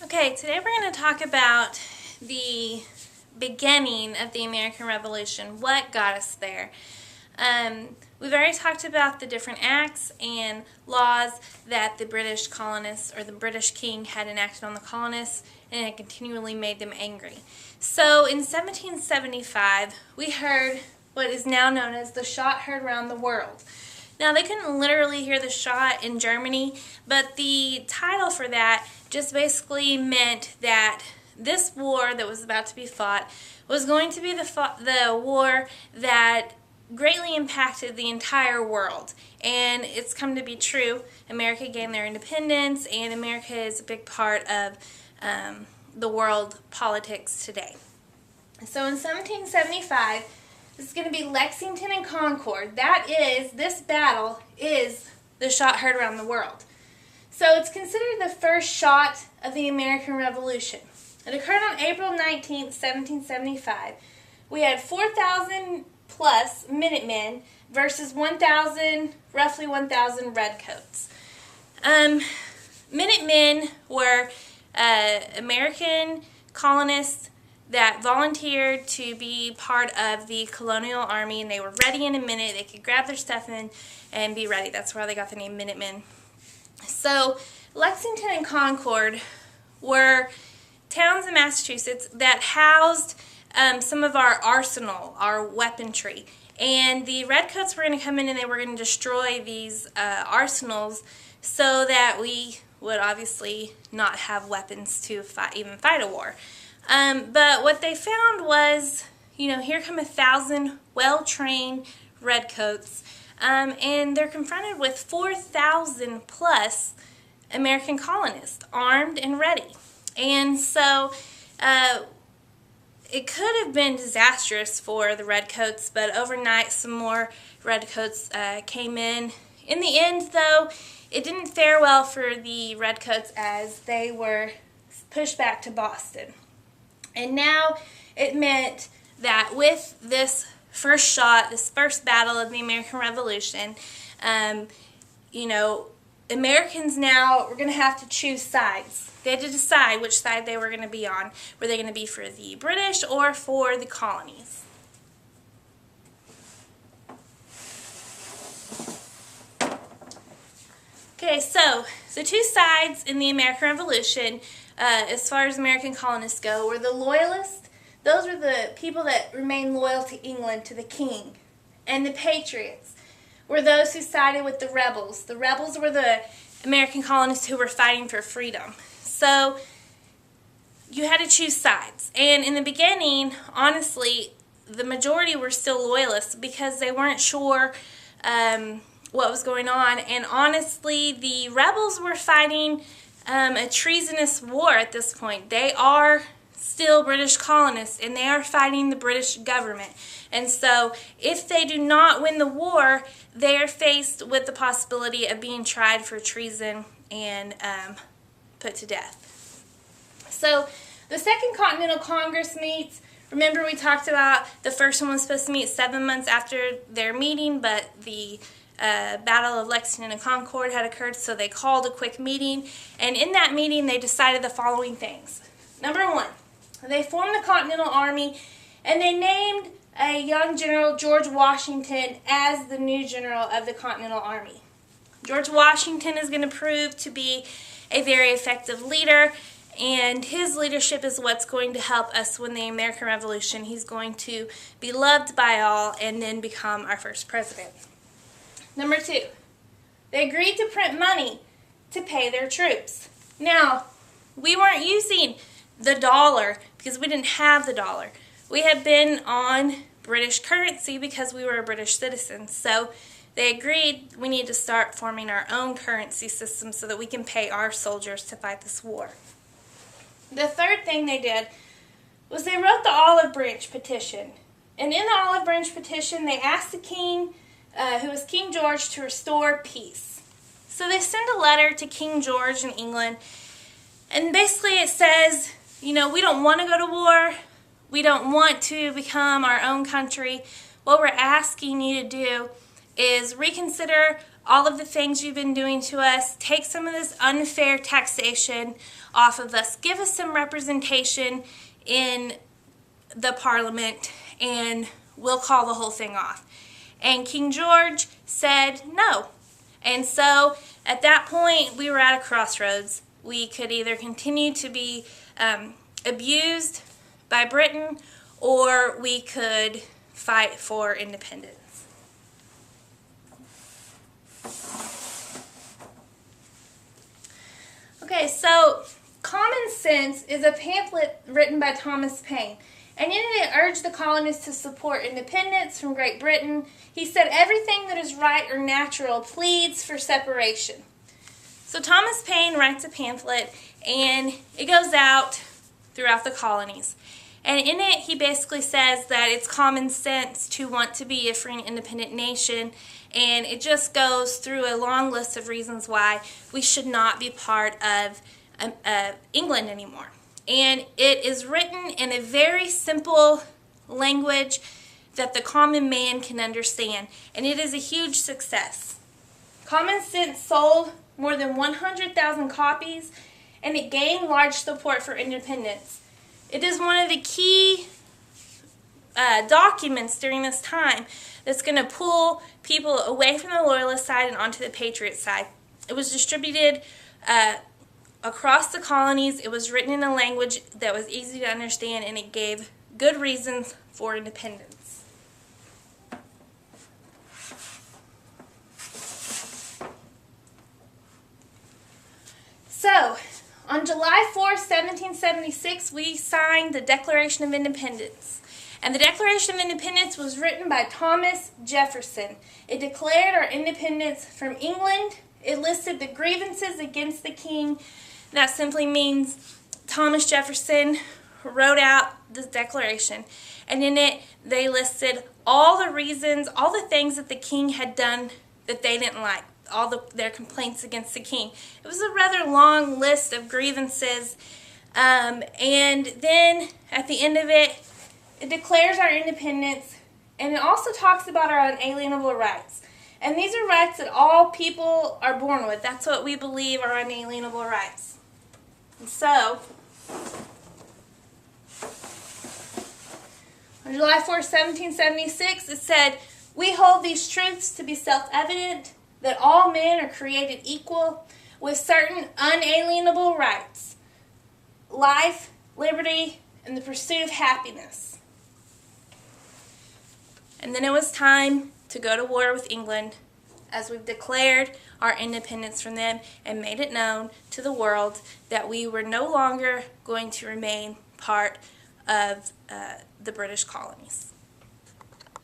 Okay, today we're going to talk about the beginning of the American Revolution, what got us there. We've already talked about the different acts and laws that the British colonists or the British king had enacted on the colonists, and it continually made them angry. So in 1775, we heard what is now known as the shot heard around the world. Now, they couldn't literally hear the shot in Germany, but the title for that just basically meant that this war that was about to be fought was going to be the war that greatly impacted the entire world. And it's come to be true. America gained their independence, and America is a big part of the world politics today. So in 1775, this is going to be Lexington and Concord. This battle is the shot heard around the world. So it's considered the first shot of the American Revolution. It occurred on April 19th, 1775. We had 4,000 plus Minutemen versus roughly 1,000 Redcoats. Minutemen were American colonists that volunteered to be part of the colonial army, and they were ready in a minute. They could grab their stuff and be ready. That's why they got the name Minutemen. So Lexington and Concord were towns in Massachusetts that housed some of our arsenal, our weaponry. And the Redcoats were going to come in and they were going to destroy these arsenals so that we would obviously not have weapons to even fight a war. But what they found was, here come 1,000 well-trained Redcoats, and they're confronted with 4,000 plus American colonists, armed and ready. And so it could have been disastrous for the Redcoats, but overnight some more Redcoats came in. In the end, though, it didn't fare well for the Redcoats as they were pushed back to Boston. And now it meant that with this first shot, this first battle of the American Revolution, Americans now were going to have to choose sides. They had to decide which side they were going to be on. Were they going to be for the British or for the colonies? Okay, so the two sides in the American Revolution, as far as American colonists go, were the Loyalists. Those were the people that remained loyal to England, to the king. And the Patriots were those who sided with the rebels. The rebels were the American colonists who were fighting for freedom. So you had to choose sides. And in the beginning, honestly, the majority were still loyalists because they weren't sure what was going on. And honestly, the rebels were fighting a treasonous war at this point. They are still British colonists, and they are fighting the British government. And so if they do not win the war, they are faced with the possibility of being tried for treason and put to death. So the Second Continental Congress meets. Remember, we talked about the first one was supposed to meet 7 months after their meeting, but the Battle of Lexington and Concord had occurred, so they called a quick meeting. And in that meeting, they decided the following things. Number one, they formed the Continental Army, and they named a young general, George Washington, as the new general of the Continental Army. George Washington is going to prove to be a very effective leader, and his leadership is what's going to help us win the American Revolution. He's going to be loved by all and then become our first president. Number two, they agreed to print money to pay their troops. Now, we weren't using the dollar because we didn't have the dollar. We had been on British currency because we were a British citizen. So they agreed we need to start forming our own currency system so that we can pay our soldiers to fight this war. The third thing they did was they wrote the Olive Branch Petition. And in the Olive Branch Petition, they asked the king, who was King George, to restore peace. So they send a letter to King George in England, and basically it says, we don't want to go to war. We don't want to become our own country. What we're asking you to do is reconsider all of the things you've been doing to us. Take some of this unfair taxation off of us. Give us some representation in the Parliament, and we'll call the whole thing off. And King George said no. And so at that point, we were at a crossroads. We could either continue to be abused by Britain, or we could fight for independence. Okay, so Common Sense is a pamphlet written by Thomas Paine. And in it urged the colonists to support independence from Great Britain. He said everything that is right or natural pleads for separation. So Thomas Paine writes a pamphlet, and it goes out throughout the colonies. And in it, he basically says that it's common sense to want to be a free and independent nation, and it just goes through a long list of reasons why we should not be part of England anymore. And it is written in a very simple language that the common man can understand, and it is a huge success. Common Sense sold more than 100,000 copies, and it gained large support for independence. It is one of the key documents during this time that's going to pull people away from the Loyalist side and onto the Patriot side. It was distributed across the colonies. It was written in a language that was easy to understand, and it gave good reasons for independence. So, on July 4th, 1776, we signed the Declaration of Independence. And the Declaration of Independence was written by Thomas Jefferson. It declared our independence from England. It listed the grievances against the king. That simply means Thomas Jefferson wrote out this declaration, and in it they listed all the reasons, all the things that the king had done that they didn't like, all their complaints against the king. It was a rather long list of grievances, and then at the end of it, it declares our independence, and it also talks about our unalienable rights. And these are rights that all people are born with. That's what we believe are unalienable rights. And so, on July 4, 1776, it said, "We hold these truths to be self-evident, that all men are created equal, with certain unalienable rights, life, liberty, and the pursuit of happiness." And then it was time to go to war with England, as we've declared our independence from them and made it known to the world that we were no longer going to remain part of the British colonies.